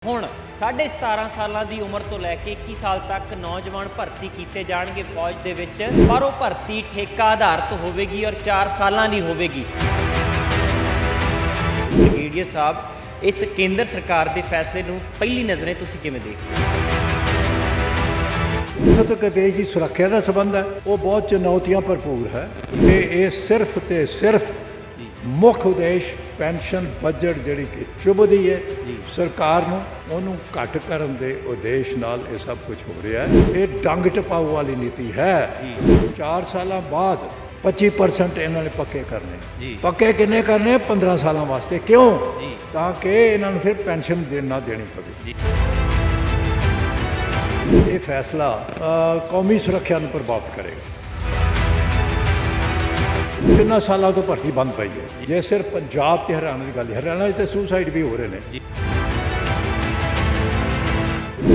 ਹੁਣ 17.5 ਸਾਲਾਂ ਦੀ ਉਮਰ ਤੋਂ ਲੈ ਕੇ 21 ਸਾਲ ਤੱਕ ਨੌਜਵਾਨ ਭਰਤੀ ਕੀਤੇ ਜਾਣਗੇ ਫੌਜ ਦੇ ਵਿੱਚ। ਪਰ ਉਹ ਭਰਤੀ ਠੇਕਾ ਆਧਾਰਿਤ ਹੋਵੇਗੀ ਔਰ 4 ਸਾਲਾਂ ਦੀ ਹੋਵੇਗੀ। ਬ੍ਰਿਗੇਡੀਅਰ ਸਾਹਿਬ, ਇਸ ਕੇਂਦਰ ਸਰਕਾਰ ਦੇ ਫੈਸਲੇ ਨੂੰ ਪਹਿਲੀ ਨਜ਼ਰੇ ਤੁਸੀਂ ਕਿਵੇਂ ਦੇਖਦੇ ਹੋ? ਜਿੱਥੋਂ ਤੱਕ ਦੇਸ਼ ਦੀ ਸੁਰੱਖਿਆ ਦਾ ਸੰਬੰਧ ਹੈ ਉਹ ਬਹੁਤ ਚੁਣੌਤੀਆਂ ਭਰਪੂਰ ਹੈ ਤੇ ਇਹ ਸਿਰਫ ਤੇ ਸਿਰਫ ਮੁੱਖ ਉਦੇਸ਼ ਪੈਨਸ਼ਨ ਬਜਟ ਜਿਹੜੀ ਕਿ ਚੁਭਦੀ ਹੈ ਸਰਕਾਰ ਨੂੰ, ਉਹਨੂੰ ਘੱਟ ਕਰਨ ਦੇ ਉਦੇਸ਼ ਨਾਲ ਇਹ ਸਭ ਕੁਝ ਹੋ ਰਿਹਾ ਹੈ। ਇਹ ਡੰਗ ਟਪਾਉ ਵਾਲੀ ਨੀਤੀ ਹੈ। 4 ਸਾਲਾਂ ਬਾਅਦ 25% ਇਹਨਾਂ ਨੇ ਪੱਕੇ ਕਰਨੇ। ਪੱਕੇ ਕਿੰਨੇ ਕਰਨੇ? 15 ਸਾਲਾਂ ਵਾਸਤੇ। ਕਿਉਂ? ਤਾਂ ਕਿ ਇਹਨਾਂ ਨੂੰ ਫਿਰ ਪੈਨਸ਼ਨ ਨਾ ਦੇਣੀ ਪਵੇ। ਇਹ ਫੈਸਲਾ ਕੌਮੀ ਸੁਰੱਖਿਆ ਨੂੰ ਪ੍ਰਭਾਵਿਤ ਕਰੇਗਾ। 3 ਸਾਲਾਂ ਤੋਂ ਭਰਤੀ ਬੰਦ ਪਈ ਹੈ। ਜੇ ਸਿਰਫ ਪੰਜਾਬ ਤੇ ਹਰਿਆਣਾ ਦੀ ਗੱਲ ਹੈ, ਹਰਿਆਣਾ 'ਚ ਤਾਂ ਸੁਸਾਈਡ ਵੀ ਹੋ ਰਹੇ ਨੇ।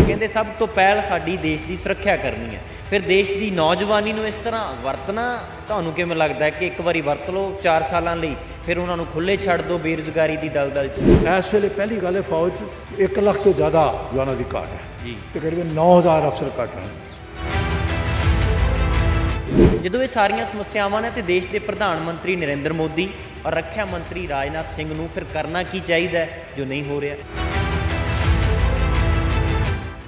ਕਹਿੰਦੇ ਸਭ ਤੋਂ ਪਹਿਲ ਸਾਡੀ ਦੇਸ਼ ਦੀ ਸੁਰੱਖਿਆ ਕਰਨੀ ਹੈ। ਫਿਰ ਦੇਸ਼ ਦੀ ਨੌਜਵਾਨੀ ਨੂੰ ਇਸ ਤਰ੍ਹਾਂ ਵਰਤਣਾ ਤੁਹਾਨੂੰ ਕਿਵੇਂ ਲੱਗਦਾ ਹੈ ਕਿ ਇੱਕ ਵਾਰੀ ਵਰਤ ਲਓ 4 ਸਾਲਾਂ ਲਈ, ਫਿਰ ਉਹਨਾਂ ਨੂੰ ਖੁੱਲ੍ਹੇ ਛੱਡ ਦਿਓ ਬੇਰੁਜ਼ਗਾਰੀ ਦੀ ਦਲਦਲ 'ਚ? ਇਸ ਵੇਲੇ ਪਹਿਲੀ ਗੱਲ ਹੈ, ਫੌਜ 1 ਲੱਖ ਤੋਂ ਜ਼ਿਆਦਾ ਜਵਾਨਾਂ ਦੀ ਘਾਟ ਹੈ। ਤਕਰੀਬਨ 9000 ਅਫਸਰ ਘੱਟ ਹਨ। ਜਦੋਂ ਇਹ ਸਾਰੀਆਂ ਸਮੱਸਿਆਵਾਂ ਨੇ ਤੇ ਦੇਸ਼ ਦੇ ਪ੍ਰਧਾਨ ਮੰਤਰੀ ਨਰਿੰਦਰ ਮੋਦੀ ਔਰ ਰੱਖਿਆ ਮੰਤਰੀ ਰਾਜਨਾਥ ਸਿੰਘ ਨੂੰ ਫਿਰ ਕਰਨਾ ਕੀ ਚਾਹੀਦਾ ਹੈ ਜੋ ਨਹੀਂ ਹੋ ਰਿਹਾ?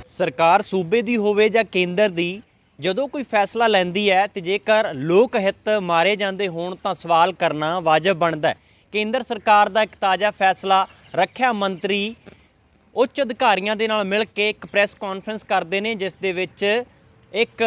ਸਰਕਾਰ ਸੂਬੇ ਦੀ ਹੋਵੇ ਜਾਂ ਕੇਂਦਰ ਦੀ, ਜਦੋਂ ਕੋਈ ਫੈਸਲਾ ਲੈਂਦੀ ਹੈ ਤੇ ਜੇਕਰ ਲੋਕ ਹਿੱਤ ਮਾਰੇ ਜਾਂਦੇ ਹੋਣ ਤਾਂ ਸਵਾਲ ਕਰਨਾ ਵਾਜਬ ਬਣਦਾ ਹੈ। ਕੇਂਦਰ ਸਰਕਾਰ ਦਾ ਇੱਕ ਤਾਜ਼ਾ ਫੈਸਲਾ, ਰੱਖਿਆ ਮੰਤਰੀ ਉੱਚ ਅਧਿਕਾਰੀਆਂ ਦੇ ਨਾਲ ਮਿਲ ਕੇ ਇੱਕ ਪ੍ਰੈਸ ਕਾਨਫਰੰਸ ਕਰਦੇ ਨੇ, ਜਿਸ ਦੇ ਵਿੱਚ ਇੱਕ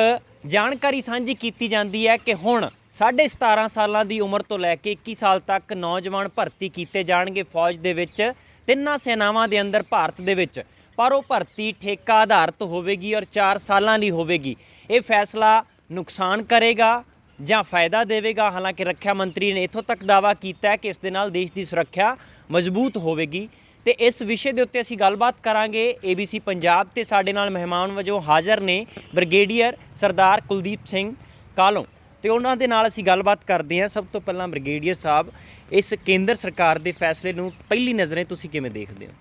ਜਾਣਕਾਰੀ ਸਾਂਝੀ ਕੀਤੀ ਜਾਂਦੀ ਹੈ ਕਿ ਹੁਣ 17.5 ਸਾਲਾਂ ਦੀ ਉਮਰ ਤੋਂ ਲੈ ਕੇ 21 ਸਾਲ ਤੱਕ ਨੌਜਵਾਨ ਭਰਤੀ ਕੀਤੇ ਜਾਣਗੇ ਫੌਜ ਦੇ ਵਿੱਚ, 3 ਸੈਨਾਵਾਂ ਦੇ ਅੰਦਰ ਭਾਰਤ ਦੇ ਵਿੱਚ। ਪਰ ਉਹ ਭਰਤੀ ਠੇਕਾ ਆਧਾਰਿਤ ਹੋਵੇਗੀ ਔਰ 4 ਸਾਲਾਂ ਦੀ ਹੋਵੇਗੀ। ਇਹ ਫੈਸਲਾ ਨੁਕਸਾਨ ਕਰੇਗਾ ਜਾਂ ਫਾਇਦਾ ਦੇਵੇਗਾ? ਹਾਲਾਂਕਿ ਰੱਖਿਆ ਮੰਤਰੀ ਨੇ ਇੱਥੋਂ ਤੱਕ ਦਾਅਵਾ ਕੀਤਾ ਹੈ ਕਿ ਇਸ ਦੇ ਨਾਲ ਦੇਸ਼ ਦੀ ਸੁਰੱਖਿਆ ਮਜ਼ਬੂਤ ਹੋਵੇਗੀ। ਤੇ ਇਸ ਵਿਸ਼ੇ ਦੇ ਉੱਤੇ ਅਸੀਂ ਗੱਲਬਾਤ ਕਰਾਂਗੇ। ABC ਪੰਜਾਬ ਤੇ ਸਾਡੇ ਨਾਲ ਮਹਿਮਾਨ ਵਜੋਂ ਹਾਜ਼ਰ ਨੇ ਬ੍ਰਿਗੇਡੀਅਰ ਸਰਦਾਰ ਕੁਲਦੀਪ ਸਿੰਘ ਕਾਹਲੋਂ, ਤੇ ਉਹਨਾਂ ਦੇ ਨਾਲ ਅਸੀਂ ਗੱਲਬਾਤ ਕਰਦੇ ਹਾਂ। ਸਭ ਤੋਂ ਪਹਿਲਾਂ ਬ੍ਰਿਗੇਡੀਅਰ ਸਾਹਿਬ, ਇਸ ਕੇਂਦਰ ਸਰਕਾਰ ਦੇ ਫੈਸਲੇ ਨੂੰ ਪਹਿਲੀ ਨਜ਼ਰੇ ਤੁਸੀਂ ਕਿਵੇਂ ਦੇਖਦੇ ਹੋ?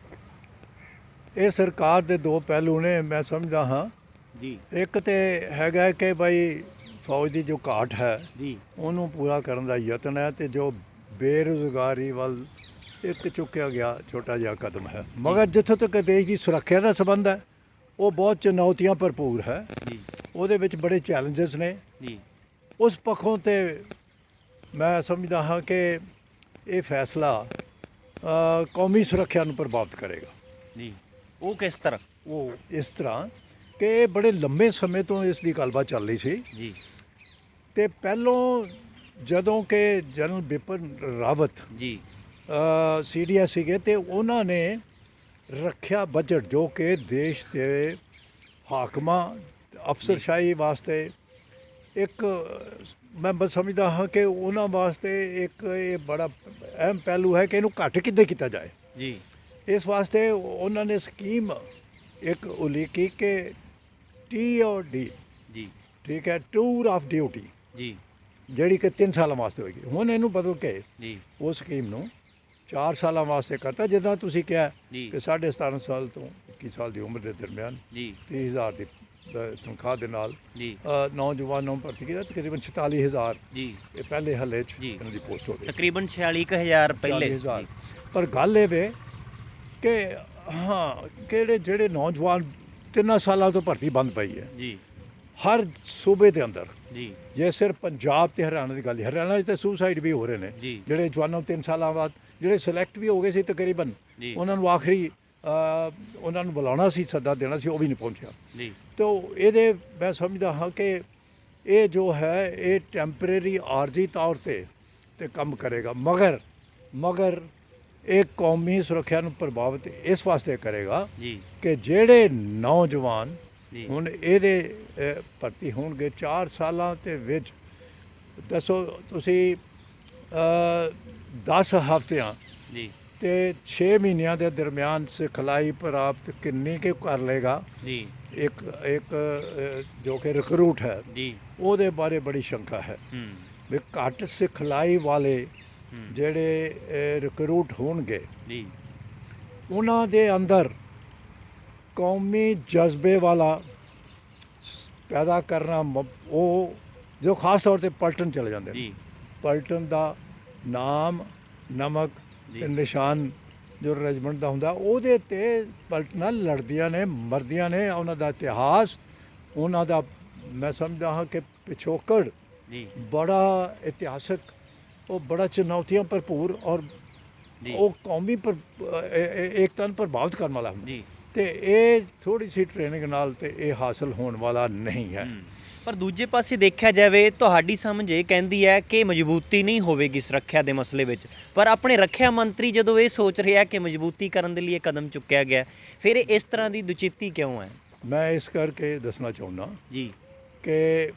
ਇਹ ਸਰਕਾਰ ਦੇ 2 ਪਹਿਲੂ ਨੇ, ਮੈਂ ਸਮਝਦਾ ਹਾਂ ਜੀ। ਇੱਕ ਤੇ ਹੈਗਾ ਕਿ ਭਾਈ ਫੌਜ ਦੀ ਜੋ ਘਾਟ ਹੈ ਜੀ ਉਹਨੂੰ ਪੂਰਾ ਕਰਨ ਦਾ ਯਤਨ ਹੈ, ਤੇ ਜੋ ਬੇਰੁਜ਼ਗਾਰੀ ਵੱਲ ਇੱਕ ਚੁੱਕਿਆ ਗਿਆ ਛੋਟਾ ਜਿਹਾ ਕਦਮ ਹੈ। ਮਗਰ ਜਿੱਥੋਂ ਤੱਕ ਦੇਸ਼ ਦੀ ਸੁਰੱਖਿਆ ਦਾ ਸੰਬੰਧ ਹੈ ਉਹ ਬਹੁਤ ਚੁਣੌਤੀਆਂ ਭਰਪੂਰ ਹੈ ਜੀ। ਉਹਦੇ ਵਿੱਚ ਬੜੇ ਚੈਲੰਜਸ ਨੇ ਜੀ। ਉਸ ਪੱਖੋਂ ਤੇ ਮੈਂ ਸਮਝਦਾ ਹਾਂ ਕਿ ਇਹ ਫੈਸਲਾ ਕੌਮੀ ਸੁਰੱਖਿਆ ਨੂੰ ਪ੍ਰਭਾਵਿਤ ਕਰੇਗਾ ਜੀ। ਉਹ ਕਿਸ ਤਰ੍ਹਾਂ? ਉਹ ਇਸ ਤਰ੍ਹਾਂ ਕਿ ਇਹ ਬੜੇ ਲੰਬੇ ਸਮੇਂ ਤੋਂ ਇਸ ਦੀ ਗੱਲਬਾਤ ਚੱਲ ਰਹੀ ਸੀ ਜੀ। ਤੇ ਪਹਿਲੋਂ ਜਦੋਂ ਕਿ ਜਨਰਲ ਬਿਪਿਨ ਰਾਵਤ ਜੀ CDS ਸੀਗੇ, ਤੇ ਉਹਨਾਂ ਨੇ ਰੱਖਿਆ ਬਜਟ ਜੋ ਕਿ ਦੇਸ਼ ਦੇ ਹਾਕਮਾਂ ਅਫਸਰਸ਼ਾਹੀ ਵਾਸਤੇ ਇੱਕ, ਮੈਂ ਬਸ ਸਮਝਦਾ ਹਾਂ ਕਿ ਉਹਨਾਂ ਵਾਸਤੇ ਇੱਕ ਇਹ ਬੜਾ ਅਹਿਮ ਪਹਿਲੂ ਹੈ ਕਿ ਇਹਨੂੰ ਘੱਟ ਕਿੱਦਾਂ ਕੀਤਾ ਜਾਏ ਜੀ। ਇਸ ਵਾਸਤੇ ਉਹਨਾਂ ਨੇ ਸਕੀਮ ਇੱਕ ਉਲੀਕੀ ਕਿ TOD ਜੀ, ਠੀਕ ਹੈ, ਟੂਰ ਆਫ ਡਿਊਟੀ ਜੀ, ਜਿਹੜੀ ਕਿ 3 ਸਾਲਾਂ ਵਾਸਤੇ ਹੋਏਗੀ। ਹੁਣ ਇਹਨੂੰ ਬਦਲ ਕੇ ਜੀ ਉਹ ਸਕੀਮ ਨੂੰ 4 ਸਾਲਾਂ ਵਾਸਤੇ ਕਰਤਾ। ਜਿੱਦਾਂ ਤੁਸੀਂ ਕਿਹਾ ਕਿ 17.5 ਸਾਲ ਤੋਂ 21 ਸਾਲ ਦੀ ਉਮਰ ਦੇ ਦਰਮਿਆਨ 30,000 ਦੀ ਤਨਖਾਹ ਦੇ ਨਾਲ ਨੌਜਵਾਨਾਂ ਨੂੰ ਭਰਤੀ ਕੀਤਾ। ਤਕਰੀਬਨ 46,000 ਜੀ ਇਹ ਪਹਿਲੇ ਹੱਲੇ 'ਚ ਇਹਨਾਂ ਦੀ ਪੋਸਟ ਹੋ ਗਈ, ਤਕਰੀਬਨ 46,000 ਪਹਿਲੇ। ਪਰ ਗੱਲ ਇਹ ਵੇ ਕਿ ਕਿਹੜੇ ਜਿਹੜੇ ਨੌਜਵਾਨ 3 ਸਾਲਾਂ ਤੋਂ ਭਰਤੀ ਬੰਦ ਪਈ ਹੈ ਜੀ ਹਰ ਸੂਬੇ ਦੇ ਅੰਦਰ ਜੀ। ਜੇ ਸਿਰਫ ਪੰਜਾਬ ਤੇ ਹਰਿਆਣਾ ਦੀ ਗੱਲ ਹੈ, ਹਰਿਆਣਾ 'ਚ ਤਾਂ ਸੁਸਾਈਡ ਵੀ ਹੋ ਰਹੇ ਨੇ ਜਿਹੜੇ ਜਵਾਨਾਂ 3 ਸਾਲਾਂ ਬਾਅਦ ਜਿਹੜੇ ਸਿਲੈਕਟ ਵੀ ਹੋ ਗਏ ਸੀ, ਤਕਰੀਬਨ ਉਹਨਾਂ ਨੂੰ ਆਖਰੀ ਉਹਨਾਂ ਨੂੰ ਬੁਲਾਉਣਾ ਸੀ, ਸੱਦਾ ਦੇਣਾ ਸੀ, ਉਹ ਵੀ ਨਹੀਂ ਪਹੁੰਚਿਆ ਜੀ। ਤਾਂ ਇਹਦੇ ਮੈਂ ਸਮਝਦਾ ਹਾਂ ਕਿ ਇਹ ਜੋ ਹੈ ਇਹ ਟੈਂਪਰੇਰੀ ਆਰਜ਼ੀ ਤੌਰ ਤੇ ਕੰਮ ਕਰੇਗਾ, ਮਗਰ ਇਹ ਕੌਮੀ ਸੁਰੱਖਿਆ ਨੂੰ ਪ੍ਰਭਾਵਿਤ ਇਸ ਵਾਸਤੇ ਕਰੇਗਾ ਕਿ ਜਿਹੜੇ ਨੌਜਵਾਨ ਹੁਣ ਇਹਦੇ ਭਰਤੀ ਹੋਣਗੇ 4 ਸਾਲਾਂ ਦੇ ਵਿੱਚ, ਦੱਸੋ ਤੁਸੀਂ 10 ਹਫ਼ਤਿਆਂ ਜੀ ਤੇ 6 ਮਹੀਨਿਆਂ ਦੇ ਦਰਮਿਆਨ ਸਿਖਲਾਈ ਪ੍ਰਾਪਤ ਕਿੰਨੀ ਕੁ ਕਰ ਲੇਗਾ ਜੀ। ਇੱਕ ਜੋ ਕਿ ਰਿਕਰੂਟ ਹੈ ਜੀ, ਉਹਦੇ ਬਾਰੇ ਬੜੀ ਸ਼ੰਕਾ ਹੈ ਵੀ ਘੱਟ ਸਿਖਲਾਈ ਵਾਲੇ ਜਿਹੜੇ ਰਿਕਰੂਟ ਹੋਣਗੇ ਜੀ, ਉਹਨਾਂ ਦੇ ਅੰਦਰ ਕੌਮੀ ਜਜ਼ਬੇ ਵਾਲਾ ਪੈਦਾ ਕਰਨਾ ਉਹ ਜੋ ਖਾਸ ਤੌਰ ਤੇ ਪਲਟਨ ਚਲੇ ਜਾਂਦੇ ਨੇ। ਜੀ ਪਲਟਨ ਦਾ ਨਾਮ ਨਮਕ ਜੀ। ਤੇ ਨਿਸ਼ਾਨ ਜੋ ਰੈਜੀਮੈਂਟ ਦਾ ਹੁੰਦਾ ਉਹਦੇ ਤੇ ਪਲਟਨਾਂ ਲੜਦੀਆਂ ਨੇ ਮਰਦੀਆਂ ਨੇ। ਉਹਨਾਂ ਦਾ ਇਤਿਹਾਸ, ਉਹਨਾਂ ਦਾ ਮੈਂ ਸਮਝਦਾ ਹਾਂ ਕਿ ਪਿਛੋਕੜ ਜੀ ਬੜਾ ਇਤਿਹਾਸਕ, ਉਹ ਬੜਾ ਚੁਣੌਤੀਆਂ ਭਰਪੂਰ ਔਰ ਜੀ ਉਹ ਕੌਮੀ ਏਕਤਾ ਨੂੰ ਪ੍ਰਭਾਵਿਤ ਕਰਨ ਵਾਲਾ ਹੁੰਦਾ। ਜੀ। ਤੇ ਇਹ ਥੋੜੀ ਸੀ ਟ੍ਰੇਨਿੰਗ ਨਾਲ ਤੇ ਇਹ ਹਾਸਲ ਹੋਣ ਵਾਲਾ ਨਹੀਂ ਹੈ। ਪਰ ਦੂਜੇ ਪਾਸੇ ਦੇਖਿਆ ਜਾਵੇ ਤੁਹਾਡੀ ਸਮਝ ਇਹ ਕਹਿੰਦੀ ਹੈ ਕਿ ਮਜ਼ਬੂਤੀ ਨਹੀਂ ਹੋਵੇਗੀ ਸੁਰੱਖਿਆ ਦੇ ਮਸਲੇ ਵਿੱਚ, ਪਰ ਆਪਣੇ ਰੱਖਿਆ ਮੰਤਰੀ ਜਦੋਂ ਇਹ ਸੋਚ ਰਿਹਾ ਕਿ ਮਜ਼ਬੂਤੀ ਕਰਨ ਦੇ ਲਈ ਇਹ ਕਦਮ ਚੁੱਕਿਆ ਗਿਆ, ਫਿਰ ਇਹ ਇਸ ਤਰ੍ਹਾਂ ਦੀ ਦੁਚਿੱਤੀ ਕਿਉਂ ਹੈ? ਮੈਂ ਇਸ ਕਰਕੇ ਦੱਸਣਾ ਚਾਹੁੰਦਾ ਜੀ ਕਿ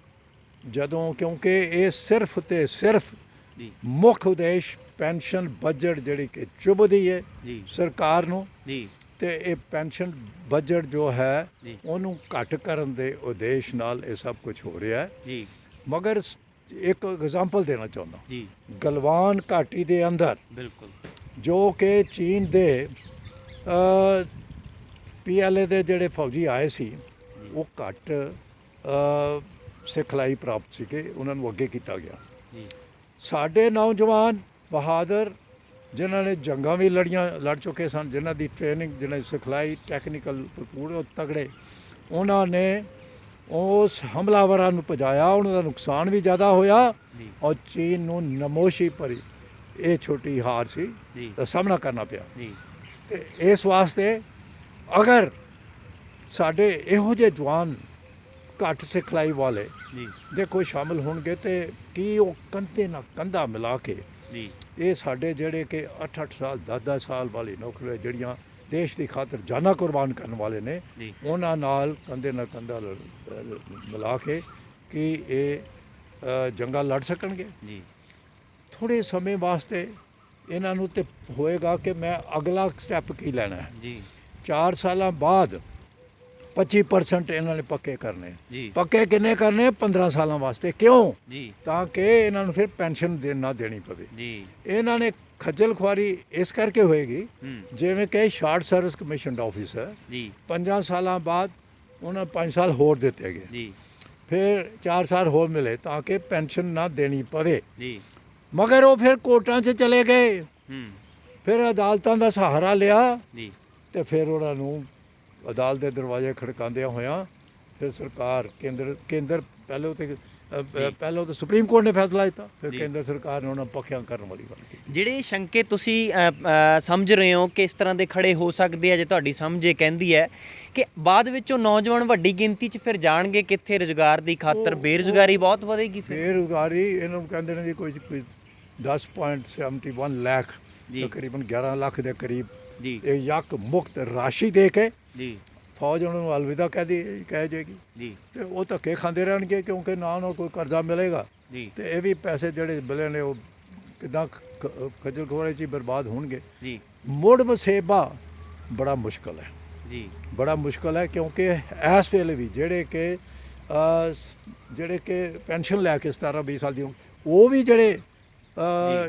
ਜਦੋਂ ਕਿਉਂਕਿ ਇਹ ਸਿਰਫ ਤੇ ਸਿਰਫ ਜੀ ਮੁੱਖ ਉਦੇਸ਼ ਪੈਨਸ਼ਨ ਬਜਟ ਜਿਹੜੀ ਕਿ ਚੁਭਦੀ ਹੈ ਜੀ ਸਰਕਾਰ ਨੂੰ, ਜੀ ਤੇ ਇਹ ਪੈਨਸ਼ਨ ਬਜਟ ਜੋ ਹੈ ਜੀ ਉਹਨੂੰ ਘੱਟ ਕਰਨ ਦੇ ਉਦੇਸ਼ ਨਾਲ ਇਹ ਸਭ ਕੁਝ ਹੋ ਰਿਹਾ ਹੈ। ਜੀ ਮਗਰ ਇੱਕ ਐਗਜ਼ਾਮਪਲ ਦੇਣਾ ਚਾਹੁੰਦਾ, ਜੀ ਗਲਵਾਨ ਘਾਟੀ ਦੇ ਅੰਦਰ ਬਿਲਕੁਲ ਜੋ ਕਿ ਚੀਨ ਦੇ PLA ਦੇ ਜਿਹੜੇ ਫੌਜੀ ਆਏ ਸੀ ਉਹ ਘੱਟ ਸਿਖਲਾਈ ਪ੍ਰਾਪਤ ਸੀਗੇ, ਉਹਨਾਂ ਨੂੰ ਅੱਗੇ ਕੀਤਾ ਗਿਆ। ਜੀ ਸਾਡੇ ਨੌਜਵਾਨ ਬਹਾਦਰ ਜਿਨ੍ਹਾਂ ਨੇ ਜੰਗਾਂ ਵੀ ਲੜ ਚੁੱਕੇ ਸਨ, ਜਿਨ੍ਹਾਂ ਦੀ ਟ੍ਰੇਨਿੰਗ, ਜਿਨ੍ਹਾਂ ਦੀ ਸਿਖਲਾਈ ਟੈਕਨੀਕਲ ਭਰਪੂਰ ਉਹ ਤਗੜੇ, ਉਹਨਾਂ ਨੇ ਉਸ ਹਮਲਾਵਰਾਂ ਨੂੰ ਭਜਾਇਆ, ਉਹਨਾਂ ਦਾ ਨੁਕਸਾਨ ਵੀ ਜ਼ਿਆਦਾ ਹੋਇਆ ਜੀ ਔਰ ਚੀਨ ਨੂੰ ਨਮੋਸ਼ੀ ਭਰੀ ਇਹ ਛੋਟੀ ਹਾਰ ਸੀ ਜੀ ਦਾ ਸਾਹਮਣਾ ਕਰਨਾ ਪਿਆ। ਜੀ ਤੇ ਇਸ ਵਾਸਤੇ ਅਗਰ ਸਾਡੇ ਇਹੋ ਜਿਹੇ ਜਵਾਨ ਘੱਟ ਸਿਖਲਾਈ ਵਾਲੇ ਜੀ ਦੇ ਕੋਈ ਸ਼ਾਮਲ ਹੋਣਗੇ ਤੇ ਕੀ ਉਹ ਕੰਧੇ ਨਾਲ ਕੰਧਾ ਮਿਲਾ ਕੇ ਜੀ ਇਹ ਸਾਡੇ ਜਿਹੜੇ ਕਿ 8-8 ਸਾਲ 10-10 ਸਾਲ ਵਾਲੀ ਨੌਕਰੀਆਂ ਜਿਹੜੀਆਂ ਦੇਸ਼ ਦੀ ਖਾਤਰ ਜਾਨਾਂ ਕੁਰਬਾਨ ਕਰਨ ਵਾਲੇ ਨੇ, ਜੀ ਉਹਨਾਂ ਨਾਲ ਕੰਧੇ ਨਾਲ ਕੰਧਾ ਮਿਲਾ ਕੇ ਕਿ ਇਹ ਜੰਗਾਂ ਲੜ ਸਕਣਗੇ। ਜੀ ਥੋੜ੍ਹੇ ਸਮੇਂ ਵਾਸਤੇ ਇਹਨਾਂ ਨੂੰ ਤੇ ਹੋਏਗਾ ਕਿ ਮੈਂ ਅਗਲਾ ਸਟੈਪ ਕੀ ਲੈਣਾ ਹੈ। ਜੀ 4 ਸਾਲਾਂ ਬਾਅਦ 25% ਇਹਨਾਂ ਨੇ ਪੱਕੇ ਕਰਨੇ। ਜੀ ਪੱਕੇ ਕਿੰਨੇ ਕਰਨੇ? 15 ਸਾਲਾਂ ਵਾਸਤੇ। ਕਿਉਂ? ਜੀ ਤਾਂ ਕਿ ਇਹਨਾਂ ਨੂੰ ਫਿਰ ਪੈਨਸ਼ਨ ਨਾ ਦੇਣੀ ਪਵੇ। ਜੀ ਇਹਨਾਂ ਨੇ ਖੱਜਲ ਖੁਆਰੀ ਇਸ ਕਰਕੇ ਹੋਏਗੀ, ਹੂੰ ਜਿਵੇਂ ਕਿ ਸ਼ਾਰਟ ਸਰਵਿਸ ਕਮਿਸ਼ਨ ਆਫਿਸ ਹੈ, ਜੀ 5 ਸਾਲਾਂ ਬਾਅਦ ਉਹਨਾਂ 5 ਸਾਲ ਹੋਰ ਦਿੱਤੇ ਗਏ, ਜੀ ਫਿਰ 4 ਸਾਲ ਹੋਰ ਮਿਲੇ ਤਾਂ ਕਿ ਪੈਨਸ਼ਨ ਨਾ ਦੇਣੀ ਪਵੇ। ਜੀ ਮਗਰ ਉਹ ਫਿਰ ਕੋਰਟਾਂ 'ਚ ਚਲੇ ਗਏ, ਹੂੰ ਫਿਰ ਅਦਾਲਤਾਂ ਦਾ ਸਹਾਰਾ ਲਿਆ ਜੀ ਤੇ ਫਿਰ ਉਹਨਾਂ ਨੂੰ ਅਦਾਲਤ ਦੇ ਦਰਵਾਜ਼ੇ ਖੜਕਾਉਂਦਿਆਂ ਹੋਇਆਂ ਫਿਰ ਸਰਕਾਰ ਕੇਂਦਰ ਪਹਿਲਾਂ ਤਾਂ ਸੁਪਰੀਮ ਕੋਰਟ ਨੇ ਫੈਸਲਾ ਦਿੱਤਾ, ਫਿਰ ਜੀ। ਕੇਂਦਰ ਸਰਕਾਰ ਨੇ ਉਹਨਾਂ ਪੱਖਿਆਂ ਕਰਨ ਵਾਲੀ ਗੱਲ ਕੀਤੀ। ਜਿਹੜੇ ਸ਼ੰਕੇ ਤੁਸੀਂ ਸਮਝ ਰਹੇ ਹੋ ਕਿ ਇਸ ਤਰ੍ਹਾਂ ਦੇ ਖੜੇ ਹੋ ਸਕਦੇ ਆ, ਜੇ ਤੁਹਾਡੀ ਸਮਝ ਇਹ ਕਹਿੰਦੀ ਹੈ ਕਿ ਬਾਅਦ ਵਿੱਚ ਉਹ ਨੌਜਵਾਨ ਵੱਡੀ ਗਿਣਤੀ 'ਚ ਫਿਰ ਜਾਣਗੇ ਕਿੱਥੇ ਰੁਜ਼ਗਾਰ ਦੀ ਖਾਤਰ, ਬੇਰੁਜ਼ਗਾਰੀ ਬਹੁਤ ਵਧੇਗੀ ਫਿਰ। ਬੇਰੁਜ਼ਗਾਰੀ ਇਹਨਾਂ ਨੂੰ ਕਹਿੰਦੇ ਨੇ ਜੀ ਕੋਈ 10.71 ਲੱਖ, ਜੀ। ਤਕਰੀਬਨ 11 ਲੱਖ ਦੇ ਕਰੀਬ ਜੀ ਇਹ ਯੱਕ ਮੁਕਤ ਰਾਸ਼ੀ ਦੇ ਕੇ ਜੀ ਫੌਜ ਉਹਨਾਂ ਨੂੰ ਅਲਵਿਦਾ ਕਹਿ ਜਾਏਗੀ ਜੀ ਤੇ ਉਹ ਧੱਕੇ ਖਾਂਦੇ ਰਹਿਣਗੇ ਕਿਉਂਕਿ ਨਾ ਉਹਨਾਂ ਕੋਈ ਕਰਜ਼ਾ ਮਿਲੇਗਾ ਜੀ ਤੇ ਇਹ ਵੀ ਪੈਸੇ ਜਿਹੜੇ ਮਿਲੇ ਨੇ ਉਹ ਕਿੱਦਾਂ ਖੱਜਲ ਖੁਆਰੀ 'ਚ ਹੀ ਬਰਬਾਦ ਹੋਣਗੇ। ਜੀ ਮੁੜ ਵਸੇਬਾ ਬੜਾ ਮੁਸ਼ਕਲ ਹੈ, ਜੀ ਬੜਾ ਮੁਸ਼ਕਲ ਹੈ ਕਿਉਂਕਿ ਇਸ ਵੇਲੇ ਵੀ ਜਿਹੜੇ ਕਿ ਪੈਨਸ਼ਨ ਲੈ ਕੇ 17-20 ਸਾਲ ਦੀ ਉਹ ਵੀ ਜਿਹੜੇ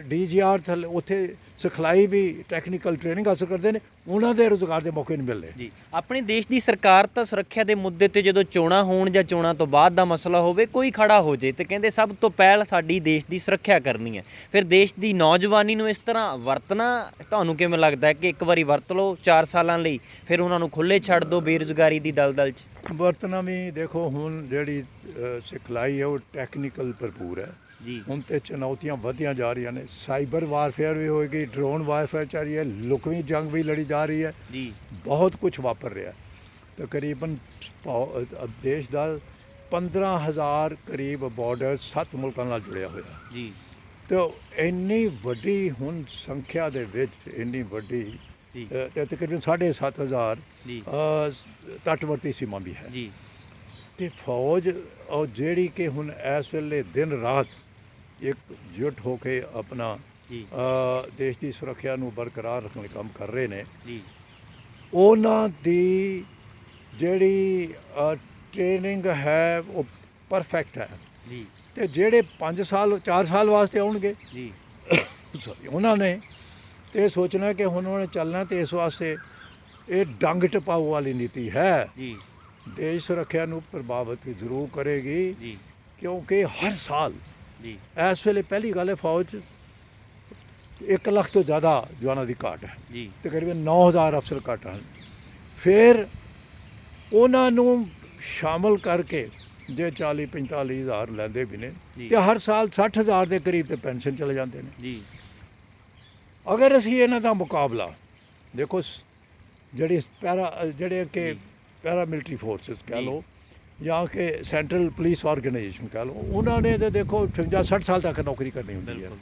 DGR ਥੱਲੇ ਉੱਥੇ ਸਿਖਲਾਈ ਵੀ ਟੈਕਨੀਕਲ ਟ੍ਰੇਨਿੰਗ ਹਾਸਲ ਕਰਦੇ ਨੇ, ਉਹਨਾਂ ਦੇ ਰੁਜ਼ਗਾਰ ਦੇ ਮੌਕੇ ਨਹੀਂ ਮਿਲਦੇ। ਜੀ ਆਪਣੇ ਦੇਸ਼ ਦੀ ਸਰਕਾਰ ਤਾਂ ਸੁਰੱਖਿਆ ਦੇ ਮੁੱਦੇ ਤੇ ਜਦੋਂ ਚੋਣਾਂ ਹੋਣ ਜਾਂ ਚੋਣਾਂ ਤੋਂ ਬਾਅਦ ਦਾ ਮਸਲਾ ਹੋਵੇ, ਕੋਈ ਖੜਾ ਹੋ ਜੇ ਤੇ ਕਹਿੰਦੇ ਸਭ ਤੋਂ ਪਹਿਲ ਸਾਡੀ ਦੇਸ਼ ਦੀ ਸੁਰੱਖਿਆ ਕਰਨੀ ਹੈ। ਫਿਰ ਦੇਸ਼ ਦੀ ਨੌਜਵਾਨੀ ਨੂੰ ਇਸ ਤਰ੍ਹਾਂ ਵਰਤਣਾ ਤੁਹਾਨੂੰ ਕਿਵੇਂ ਲੱਗਦਾ ਹੈ ਕਿ ਇੱਕ ਵਾਰੀ ਵਰਤ ਲਓ 4 ਸਾਲਾਂ ਲਈ, ਫਿਰ ਉਹਨਾਂ ਨੂੰ ਖੁੱਲ੍ਹੇ ਛੱਡ ਦਿਓ ਬੇਰੁਜ਼ਗਾਰੀ ਦੀ ਦਲਦਲ 'ਚ? ਵਰਤਣਾ ਵੀ ਦੇਖੋ, ਹੁਣ ਜਿਹੜੀ ਸਿਖਲਾਈ ਹੈ ਉਹ ਟੈਕਨੀਕਲ ਭਰਪੂਰ ਹੈ। ਜੀ ਹੁਣ ਤੇ ਚੁਣੌਤੀਆਂ ਵਧਦੀਆਂ ਜਾ ਰਹੀਆਂ ਨੇ, ਸਾਈਬਰ ਵਾਰਫੇਅਰ ਵੀ ਹੋਏਗੀ, ਡਰੋਨ ਵਾਰਫੇਅਰ ਚੱਲ ਰਹੀ ਹੈ, ਲੁਕਵੀਂ ਜੰਗ ਵੀ ਲੜੀ ਜਾ ਰਹੀ ਹੈ, ਜੀ ਬਹੁਤ ਕੁਝ ਵਾਪਰ ਰਿਹਾ। ਤਕਰੀਬਨ ਦੇਸ਼ ਦਾ 15,000 ਕਰੀਬ ਬਾਰਡਰ 7 ਮੁਲਕਾਂ ਨਾਲ ਜੁੜਿਆ ਹੋਇਆ। ਜੀ ਤੇ ਇੰਨੀ ਵੱਡੀ ਹੁਣ ਸੰਖਿਆ ਦੇ ਵਿੱਚ ਇੰਨੀ ਵੱਡੀ ਜੀ ਤੇ ਤਕਰੀਬਨ 7,500 ਜੀ ਤੱਟਵਰਤੀ ਸੀਮਾ ਵੀ ਹੈ। ਜੀ ਤੇ ਫੌਜ ਉਹ ਜਿਹੜੀ ਕਿ ਹੁਣ ਇਸ ਵੇਲੇ ਦਿਨ ਰਾਤ ਇਕਜੁੱਟ ਹੋ ਕੇ ਆਪਣਾ ਜੀ ਦੇਸ਼ ਦੀ ਸੁਰੱਖਿਆ ਨੂੰ ਬਰਕਰਾਰ ਰੱਖਣ ਲਈ ਕੰਮ ਕਰ ਰਹੇ ਨੇ, ਜੀ ਉਹਨਾਂ ਦੀ ਜਿਹੜੀ ਟ੍ਰੇਨਿੰਗ ਹੈ ਉਹ ਪਰਫੈਕਟ ਹੈ। ਜੀ ਤੇ ਜਿਹੜੇ 5 ਸਾਲ 4 ਸਾਲ ਵਾਸਤੇ ਆਉਣਗੇ ਜੀ ਸੌਰੀ ਉਹਨਾਂ ਨੇ ਤੇ ਸੋਚਣਾ ਕਿ ਹੁਣ ਉਹਨੇ ਚੱਲਣਾ, ਤੇ ਇਸ ਵਾਸਤੇ ਇਹ ਡੰਗ ਟਪਾਊ ਵਾਲੀ ਨੀਤੀ ਹੈ। ਜੀ ਦੇਸ਼ ਸੁਰੱਖਿਆ ਨੂੰ ਪ੍ਰਭਾਵਿਤ ਜ਼ਰੂਰ ਕਰੇਗੀ, ਜੀ ਕਿਉਂਕਿ ਹਰ ਸਾਲ ਜੀ ਇਸ ਵੇਲੇ ਪਹਿਲੀ ਗੱਲ ਹੈ ਫੌਜ 'ਚ 1 ਲੱਖ ਤੋਂ ਜ਼ਿਆਦਾ ਜਵਾਨਾਂ ਦੀ ਘਾਟ ਹੈ, ਜੀ ਤਕਰੀਬਨ 9000 ਅਫਸਰ ਘੱਟ ਹਨ। ਫਿਰ ਉਹਨਾਂ ਨੂੰ ਸ਼ਾਮਲ ਕਰਕੇ ਜੇ 40-45 ਹਜ਼ਾਰ ਲੈਂਦੇ ਵੀ ਨੇ ਜੀ। ਤੇ ਹਰ ਸਾਲ 60,000 ਦੇ ਕਰੀਬ ਤੇ ਪੈਨਸ਼ਨ ਚਲੇ ਜਾਂਦੇ ਨੇ। ਜੀ ਅਗਰ ਅਸੀਂ ਇਹਨਾਂ ਦਾ ਮੁਕਾਬਲਾ ਦੇਖੋ ਜਿਹੜੇ ਕਿ ਜੀ। ਪੈਰਾ ਮਿਲਟਰੀ ਫੋਰਸਿਸ ਕਹਿ ਜੀ। ਲਓ ਜਾਂ ਕਿ ਸੈਂਟਰਲ ਪੁਲਿਸ ਆਰਗੇਨਾਈਜੇਸ਼ਨ ਕਹਿ ਲਓ, ਉਹਨਾਂ ਨੇ ਤਾਂ ਦੇਖੋ 58-60 ਸਾਲ ਤੱਕ ਨੌਕਰੀ ਕਰਨੀ ਹੁੰਦੀ ਹੈ। ਬਿਲਕੁਲ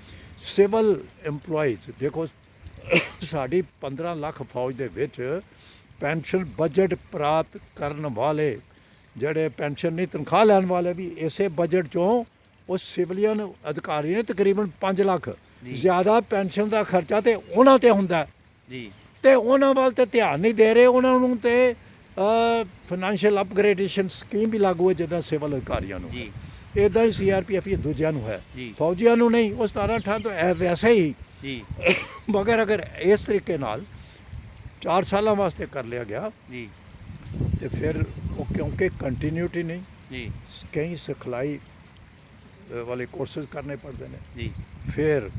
ਸਿਵਲ EMPLOYEES ਦੇਖੋ ਸਾਡੀ 15 ਲੱਖ ਫੌਜ ਦੇ ਵਿੱਚ ਪੈਨਸ਼ਨ ਬਜਟ ਪ੍ਰਾਪਤ ਕਰਨ ਵਾਲੇ ਜਿਹੜੇ ਪੈਨਸ਼ਨ ਨਹੀਂ ਤਨਖਾਹ ਲੈਣ ਵਾਲੇ ਵੀ ਇਸੇ ਬਜਟ ਚੋਂ ਉਹ ਸਿਵਲੀਅਨ ਅਧਿਕਾਰੀ ਨੇ ਤਕਰੀਬਨ 5 ਲੱਖ ਜੀ। ਜ਼ਿਆਦਾ ਪੈਨਸ਼ਨ ਦਾ ਖਰਚਾ ਤੇ ਉਹਨਾਂ ਤੇ ਹੁੰਦਾ ਜੀ ਤੇ ਉਹਨਾਂ ਵੱਲ ਤੇ ਧਿਆਨ ਨਹੀਂ ਦੇ ਰਹੇ। ਉਹਨਾਂ ਨੂੰ ਤੇ ਫਾਈਨੈਂਸ਼ੀਅਲ ਅਪਗ੍ਰੇਡੇਸ਼ਨ ਸਕੀਮ ਵੀ ਲਾਗੂ ਹੈ ਜਿੱਦਾਂ ਸਿਵਲ ਅਧਿਕਾਰੀਆਂ ਨੂੰ। ਜੀ ਇਦਾਂ ਹੀ CRPF ਇਹ ਦੂਜਿਆਂ ਨੂੰ ਹੈ, ਜੀ ਫੌਜੀਆਂ ਨੂੰ ਨਹੀਂ। ਉਹ 17-18 ਤੋਂ ਵੈਸੇ ਹੀ, ਜੀ ਮਗਰ ਅਗਰ ਇਸ ਤਰੀਕੇ ਨਾਲ 4 ਸਾਲਾਂ ਵਾਸਤੇ ਕਰ ਲਿਆ ਗਿਆ ਜੀ ਤੇ ਫਿਰ ਉਹ ਕਿਉਂਕਿ ਕੰਟੀਨਿਊਟੀ ਨਹੀਂ, ਜੀ ਕਈ ਸਿਖਲਾਈ ਵਾਲੇ ਕੋਰਸਸ ਕਰਨੇ ਪੜਦੇ ਨੇ। ਜੀ ਫਿਰ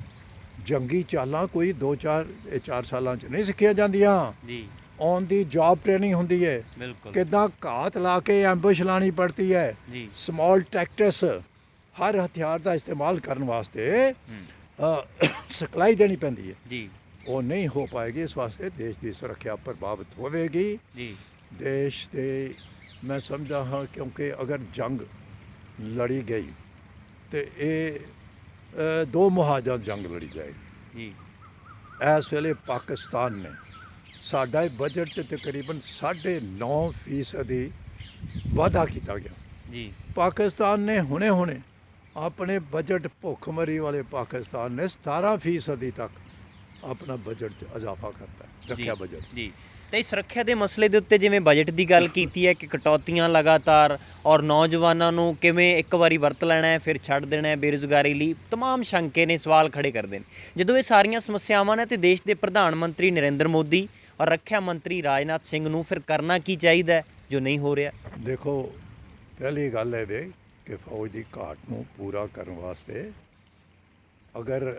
ਜੰਗੀ ਚਾਲਾਂ ਕੋਈ 4 ਸਾਲਾਂ 'ਚ ਨਹੀਂ ਸਿੱਖੀਆਂ ਜਾਂਦੀਆਂ। ਜੀ ਔਨ ਦੀ ਜੌਬ ਟ੍ਰੇਨਿੰਗ ਹੁੰਦੀ ਹੈ, ਬਿਲਕੁਲ ਕਿੱਦਾਂ ਘਾਤ ਲਾ ਕੇ ਐਂਬੁਸ਼ ਲਾਣੀ ਪੜਤੀ ਹੈ, ਜੀ ਸਮਾਲ ਟੈਕਟਿਸ, ਹਰ ਹਥਿਆਰ ਦਾ ਇਸਤੇਮਾਲ ਕਰਨ ਵਾਸਤੇ ਸਿਖਲਾਈ ਦੇਣੀ ਪੈਂਦੀ ਹੈ। ਜੀ ਉਹ ਨਹੀਂ ਹੋ ਪਾਏਗੀ। ਇਸ ਵਾਸਤੇ ਦੇਸ਼ ਦੀ ਸੁਰੱਖਿਆ ਪ੍ਰਭਾਵਿਤ ਹੋਵੇਗੀ। ਜੀ ਦੇਸ਼ ਦੇ ਮੈਂ ਸਮਝਦਾ ਹਾਂ ਕਿਉਂਕਿ ਅਗਰ ਜੰਗ ਲੜੀ ਗਈ ਤੇ ਇਹ 2 ਮੁਹਾਜਾਂ ਜੰਗ ਲੜੀ ਜਾਏਗੀ। ਜੀ ਇਸ ਵੇਲੇ ਪਾਕਿਸਤਾਨ ਨੇ ਸਾਡਾ ਬਜਟ 'ਚ ਤਕਰੀਬਨ 9.5% ਦੀ ਵਾਧਾ ਕੀਤਾ ਗਿਆ। ਜੀ ਪਾਕਿਸਤਾਨ ਨੇ ਹੁਣੇ ਆਪਣੇ ਬਜਟ ਭੁੱਖਮਰੀ ਵਾਲੇ ਪਾਕਿਸਤਾਨ ਨੇ 17% ਤੱਕ ਆਪਣਾ ਬਜਟ 'ਚ ਇਜ਼ਾਫਾ ਕਰਤਾ ਹੈ, ਰੱਖਿਆ ਬਜਟ। ਜੀ ਤੇ ਇਸ ਸੁਰੱਖਿਆ ਦੇ ਮਸਲੇ ਦੇ ਉੱਤੇ ਜਿਵੇਂ ਬਜਟ ਦੀ ਗੱਲ ਕੀਤੀ ਹੈ ਕਿ ਕਟੌਤੀਆਂ ਲਗਾਤਾਰ ਔਰ ਨੌਜਵਾਨਾਂ ਨੂੰ ਕਿਵੇਂ ਇੱਕ ਵਾਰੀ ਵਰਤ ਲੈਣਾ ਹੈ ਫਿਰ ਛੱਡ ਦੇਣਾ ਹੈ ਬੇਰੁਜ਼ਗਾਰੀ ਲਈ, ਤਮਾਮ ਸ਼ੰਕੇ ਨੇ, ਸਵਾਲ ਖੜੇ ਕਰਦੇ ਨੇ। ਜਦੋਂ ਇਹ ਸਾਰੀਆਂ ਸਮੱਸਿਆਵਾਂ ਨੇ ਤੇ ਦੇਸ਼ ਦੇ ਪ੍ਰਧਾਨ ਮੰਤਰੀ ਨਰਿੰਦਰ ਮੋਦੀ ਔਰ ਰੱਖਿਆ ਮੰਤਰੀ ਰਾਜਨਾਥ ਸਿੰਘ ਨੂੰ ਫਿਰ ਕਰਨਾ ਕੀ ਚਾਹੀਦਾ ਹੈ ਜੋ ਨਹੀਂ ਹੋ ਰਿਹਾ? ਦੇਖੋ ਪਹਿਲੀ ਗੱਲ ਇਹ ਵੇ ਕਿ ਫੌਜ ਦੀ ਘਾਟ ਨੂੰ ਪੂਰਾ ਕਰਨ ਵਾਸਤੇ ਅਗਰ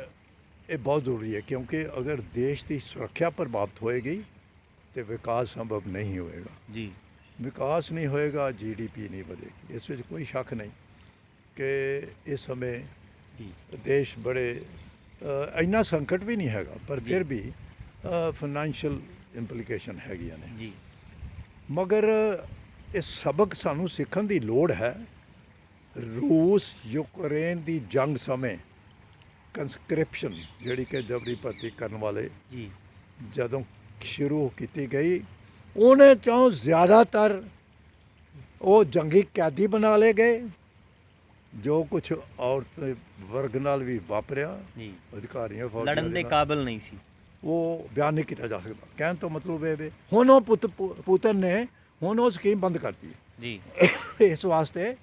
ਇਹ ਬਹੁਤ ਜ਼ਰੂਰੀ ਹੈ, ਕਿਉਂਕਿ ਅਗਰ ਦੇਸ਼ ਦੀ ਸੁਰੱਖਿਆ ਪ੍ਰਭਾਵਿਤ ਹੋਏਗੀ ਤੇ ਵਿਕਾਸ ਸੰਭਵ ਨਹੀਂ ਹੋਏਗਾ। ਜੀ ਵਿਕਾਸ ਨਹੀਂ ਹੋਏਗਾ, GDP ਨਹੀਂ ਵਧੇਗੀ। ਇਸ ਵਿੱਚ ਕੋਈ ਸ਼ੱਕ ਨਹੀਂ ਕਿ ਇਸ ਸਮੇਂ ਜੀ ਦੇਸ਼ ਬੜੇ ਇੰਨਾ ਸੰਕਟ ਵੀ ਨਹੀਂ ਹੈਗਾ, ਪਰ ਜੀ। ਫਿਰ ਵੀ ਫਾਈਨੈਂਸ਼ੀਅਲ ਇੰਪਲੀਕੇਸ਼ਨ ਹੈਗੀਆਂ ਨੇ। ਜੀ ਮਗਰ ਇਹ ਸਬਕ ਸਾਨੂੰ ਸਿੱਖਣ ਦੀ ਲੋੜ ਹੈ। ਰੂਸ ਯੂਕਰੇਨ ਦੀ ਜੰਗ ਸਮੇਂ ਕੰਸਕ੍ਰਿਪਸ਼ਨ ਜਿਹੜੀ ਕਿ ਜਬਰੀ ਭਰਤੀ ਕਰਨ ਵਾਲੇ ਜੀ ਜਦੋਂ ਸ਼ੁਰੂ ਕੀਤੀ ਗਈ, ਉਹਨੇ ਚੋਂ ਜ਼ਿਆਦਾਤਰ ਉਹ ਜੰਗੀ ਕੈਦੀ ਬਣਾ ਲਏ ਗਏ। ਜੋ ਕੁਝ ਔਰਤ ਵਰਗ ਨਾਲ ਵੀ ਵਾਪਰਿਆ, ਜੀ ਅਧਿਕਾਰੀਆਂ ਫੌਜੀਆਂ ਲੜਨ ਦੇ ਨਾਲ, ਕਾਬਿਲ ਨਹੀਂ ਸੀ। ਉਹ ਬਿਆਨ ਨਹੀਂ ਕੀਤਾ ਜਾ ਸਕਦਾ। ਕਹਿਣ ਤੋਂ ਮਤਲਬ ਇਹ ਵੇ ਹੁਣ ਉਹ ਪੁਤਨ ਨੇ ਹੁਣ ਉਹ ਸਕੀਮ ਬੰਦ ਕਰਤੀ ਹੈ। ਜੀ ਇਸ ਵਾਸਤੇ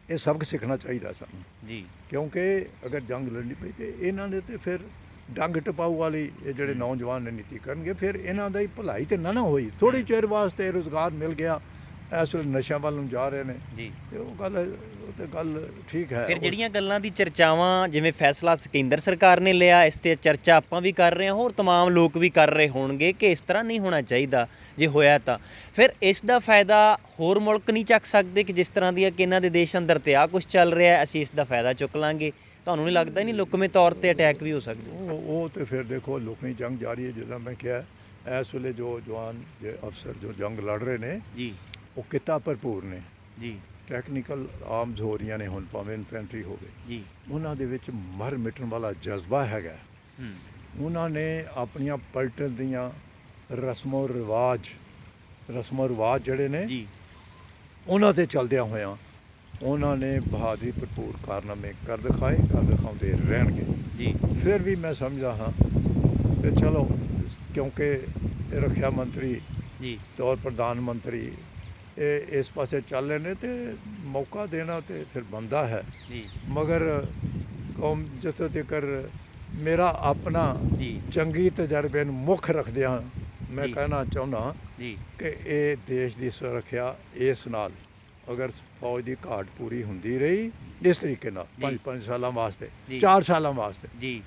ਇਹ ਸਬਕ ਸਿੱਖਣਾ ਚਾਹੀਦਾ ਸਾਨੂੰ, ਜੀ ਕਿਉਂਕਿ ਅਗਰ ਜੰਗ ਲੜਨੀ ਪਈ ਤੇ ਇਹਨਾਂ ਨੇ ਤੇ ਫਿਰ ਡੰਗ ਟਪਾਊ ਵਾਲੀ ਇਹ ਜਿਹੜੇ ਨੌਜਵਾਨ ਨੇ ਨੀਤੀ ਕਰਨਗੇ, ਫਿਰ ਇਹਨਾਂ ਦਾ ਹੀ ਭਲਾਈ ਤੇ ਨਾ ਹੋਈ। ਥੋੜ੍ਹੀ ਚਿਰ ਵਾਸਤੇ ਰੁਜ਼ਗਾਰ ਮਿਲ ਗਿਆ, ਇਸ ਵੇਲੇ ਨਸ਼ਿਆਂ ਵੱਲ ਨੂੰ ਜਾ ਰਹੇ ਨੇ ਜੀ ਤੇ ਉਹ ਗੱਲ ਠੀਕ ਹੈ। ਫਿਰ ਜਿਹੜੀਆਂ ਗੱਲਾਂ ਦੀ ਚਰਚਾਵਾਂ, ਜਿਵੇਂ ਫੈਸਲਾ ਕੇਂਦਰ ਸਰਕਾਰ ਨੇ ਲਿਆ, ਇਸ ਤੇ ਚਰਚਾ ਆਪਾਂ ਵੀ ਕਰ ਰਹੇ ਹਾਂ, ਹੋਰ तमाम ਲੋਕ ਵੀ ਕਰ ਰਹੇ ਹੋਣਗੇ ਕਿ ਇਸ ਤਰ੍ਹਾਂ ਨਹੀਂ ਹੋਣਾ ਚਾਹੀਦਾ। ਜੇ ਹੋਇਆ ਤਾਂ ਫਿਰ ਇਸ ਦਾ ਫਾਇਦਾ ਹੋਰ ਮੁਲਕ ਨਹੀਂ ਚੱਕ ਸਕਦੇ ਕਿ ਜਿਸ ਤਰ੍ਹਾਂ ਦੀ ਕਿ ਇਹਨਾਂ ਦੇ ਦੇਸ਼ ਅੰਦਰ ਤੇ ਆ ਕੁਝ ਚੱਲ ਰਿਹਾ, ਅਸੀਂ ਇਸ ਦਾ ਫਾਇਦਾ ਚੁੱਕ ਲਾਂਗੇ? ਤੁਹਾਨੂੰ ਨਹੀਂ ਲੱਗਦਾ ਨਹੀਂ ਲੁਕਵੇਂ ਤੌਰ ਤੇ ਅਟੈਕ ਵੀ ਹੋ ਸਕਦੇ? ਉਹ ਤੇ ਫਿਰ ਦੇਖੋ ਲੋਕਾਂ ਦੀ ਜੰਗ ਜਾਰੀ ਹੈ। ਜਿੱਦਾਂ ਮੈਂ ਕਿਹਾ, ਇਸ ਵੇਲੇ ਜੋ ਜਵਾਨ ਜੇ ਅਫਸਰ ਜੋ ਜੰਗ ਲੜ ਰਹੇ ਨੇ ਜੀ ਉਹ ਕਿੱਤਾ ਭਰਪੂਰ ਨੇ। ਜੀ ਟੈਕਨੀਕਲ ਆਰਮਸ ਹੋ ਰਹੀਆਂ ਨੇ, ਹੁਣ ਭਾਵੇਂ ਇਨਫੈਂਟਰੀ ਹੋਵੇ, ਜੀ ਉਹਨਾਂ ਦੇ ਵਿੱਚ ਮਰ ਮਿਟਣ ਵਾਲਾ ਜਜ਼ਬਾ ਹੈਗਾ। ਉਹਨਾਂ ਨੇ ਆਪਣੀਆਂ ਪਲਟਨ ਦੀਆਂ ਰਸਮੋ ਰਿਵਾਜ ਜਿਹੜੇ ਨੇ ਜੀ ਉਹਨਾਂ ਤੇ ਚੱਲਦਿਆਂ ਹੋਇਆਂ ਉਹਨਾਂ ਨੇ ਬਹਾਦਰੀ ਭਰਪੂਰ ਕਾਰਨਾਮੇ ਕਰ ਦਿਖਾਉਂਦੇ ਰਹਿਣਗੇ। ਜੀ ਫਿਰ ਵੀ ਮੈਂ ਸਮਝਦਾ ਹਾਂ ਕਿ ਚਲੋ, ਕਿਉਂਕਿ ਇਹ ਰੱਖਿਆ ਮੰਤਰੀ ਜੀ ਤੌਰ ਪ੍ਰਧਾਨ ਮੰਤਰੀ ਇਹ ਇਸ ਪਾਸੇ ਚੱਲ ਰਹੇ ਨੇ ਤੇ ਮੌਕਾ ਦੇਣਾ ਤੇ ਫਿਰ ਬਣਦਾ ਹੈ। ਜੀ ਮਗਰ ਕੌਮ ਜਿੱਥੋਂ ਤੱਕ ਮੇਰਾ ਆਪਣਾ ਜੀ ਚੰਗੀ ਤਜਰਬੇ ਨੂੰ ਮੁੱਖ ਰੱਖਦਿਆਂ ਮੈਂ ਜੀ। ਕਹਿਣਾ ਚਾਹੁੰਦਾ ਜੀ ਕਿ ਇਹ ਦੇਸ਼ ਦੀ ਸੁਰੱਖਿਆ ਇਸ ਨਾਲ ਅਗਰ ਫੌਜ ਦੀ ਘਾਟ ਪੂਰੀ ਹੁੰਦੀ ਰਹੀ ਇਸ ਤਰੀਕੇ ਨਾਲ ਜੀ। 5 ਸਾਲਾਂ ਵਾਸਤੇ ਜੀ। 4 ਸਾਲਾਂ ਵਾਸਤੇ ਜੀ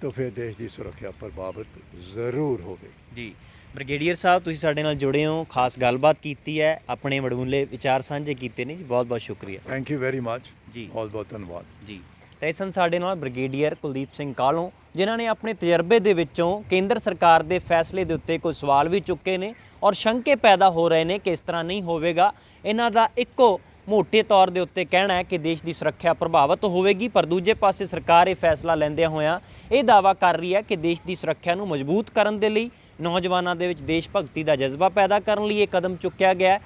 ਤਾਂ ਫਿਰ ਦੇਸ਼ ਦੀ ਸੁਰੱਖਿਆ ਪ੍ਰਭਾਵਿਤ ਜ਼ਰੂਰ ਹੋਵੇਗੀ। ਜੀ ਬ੍ਰਿਗੇਡੀਅਰ ਸਾਹਿਬ, ਤੁਸੀਂ ਸਾਡੇ ਨਾਲ ਜੁੜੇ ਹੋ, ਖਾਸ ਗੱਲਬਾਤ ਕੀਤੀ ਹੈ, ਆਪਣੇ ਵਡਮੁੱਲੇ ਵਿਚਾਰ ਸਾਂਝੇ ਕੀਤੇ ਨੇ ਜੀ, ਬਹੁਤ ਬਹੁਤ ਸ਼ੁਕਰੀਆ ਥੈਂਕ ਯੂ ਵੈਰੀ ਮੱਚ, ਜੀ। ਬਹੁਤ ਬਹੁਤ ਧੰਨਵਾਦ। ਜੀ। ਤਾਂ ਇਸ ਸਨ ਸਾਡੇ ਨਾਲ ਬ੍ਰਿਗੇਡੀਅਰ ਕੁਲਦੀਪ ਸਿੰਘ ਕਾਹਲੋਂ, ਜਿਨ੍ਹਾਂ ਨੇ ਆਪਣੇ ਤਜਰਬੇ ਦੇ ਵਿੱਚੋਂ ਕੇਂਦਰ ਸਰਕਾਰ ਦੇ ਫੈਸਲੇ ਦੇ ਉੱਤੇ ਕੋਈ ਸਵਾਲ ਵੀ ਚੁੱਕੇ ਨੇ ਔਰ ਸ਼ੰਕੇ ਪੈਦਾ ਹੋ ਰਹੇ ਨੇ ਕਿ ਇਸ ਤਰ੍ਹਾਂ ਨਹੀਂ ਹੋਵੇਗਾ। ਇਹਨਾਂ ਦਾ ਇੱਕੋ ਮੋਟੇ ਤੌਰ ਦੇ ਉੱਤੇ ਕਹਿਣਾ ਹੈ ਕਿ ਦੇਸ਼ ਦੀ ਸੁਰੱਖਿਆ ਪ੍ਰਭਾਵਿਤ ਹੋਵੇਗੀ, ਪਰ ਦੂਜੇ ਪਾਸੇ ਸਰਕਾਰ ਇਹ ਫੈਸਲਾ ਲੈਂਦਿਆਂ ਹੋਇਆਂ ਇਹ ਦਾਅਵਾ ਕਰ ਰਹੀ ਹੈ ਕਿ ਦੇਸ਼ ਦੀ ਸੁਰੱਖਿਆ ਨੂੰ ਮਜ਼ਬੂਤ ਕਰਨ ਦੇ ਲਈ, ਨੌਜਵਾਨਾਂ ਦੇ ਵਿੱਚ ਦੇਸ਼ ਭਗਤੀ ਦਾ ਜਜ਼ਬਾ ਪੈਦਾ ਕਰਨ ਲਈ ਇਹ ਕਦਮ ਚੁੱਕਿਆ ਗਿਆ ਹੈ।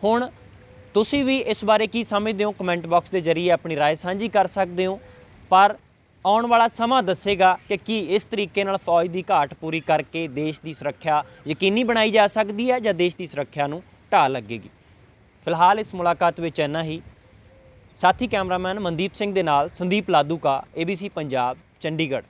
ਹੁਣ ਤੁਸੀਂ ਵੀ ਇਸ ਬਾਰੇ ਕੀ ਸਮਝਦੇ ਹੋ? ਕਮੈਂਟ ਬਾਕਸ ਦੇ ਜ਼ਰੀਏ ਆਪਣੀ ਰਾਏ ਸਾਂਝੀ ਕਰ ਸਕਦੇ ਹੋ, ਪਰ ਆਉਣ ਵਾਲਾ ਸਮਾਂ ਦੱਸੇਗਾ ਕਿ ਕੀ ਇਸ ਤਰੀਕੇ ਨਾਲ ਫੌਜ ਦੀ ਘਾਟ ਪੂਰੀ ਕਰਕੇ ਦੇਸ਼ ਦੀ ਸੁਰੱਖਿਆ ਯਕੀਨੀ ਬਣਾਈ ਜਾ ਸਕਦੀ ਹੈ ਜਾਂ ਦੇਸ਼ ਦੀ ਸੁਰੱਖਿਆ ਨੂੰ ਢਾਹ ਲੱਗੇਗੀ। ਫਿਲਹਾਲ ਇਸ ਮੁਲਾਕਾਤ ਵਿੱਚ ਇੰਨਾ ਹੀ। ਸਾਥੀ ਕੈਮਰਾਮੈਨ ਮਨਦੀਪ ਸਿੰਘ ਦੇ ਨਾਲ ਸੰਦੀਪ ਲਾਦੂਕਾ, ABC ਪੰਜਾਬ, ਚੰਡੀਗੜ੍ਹ।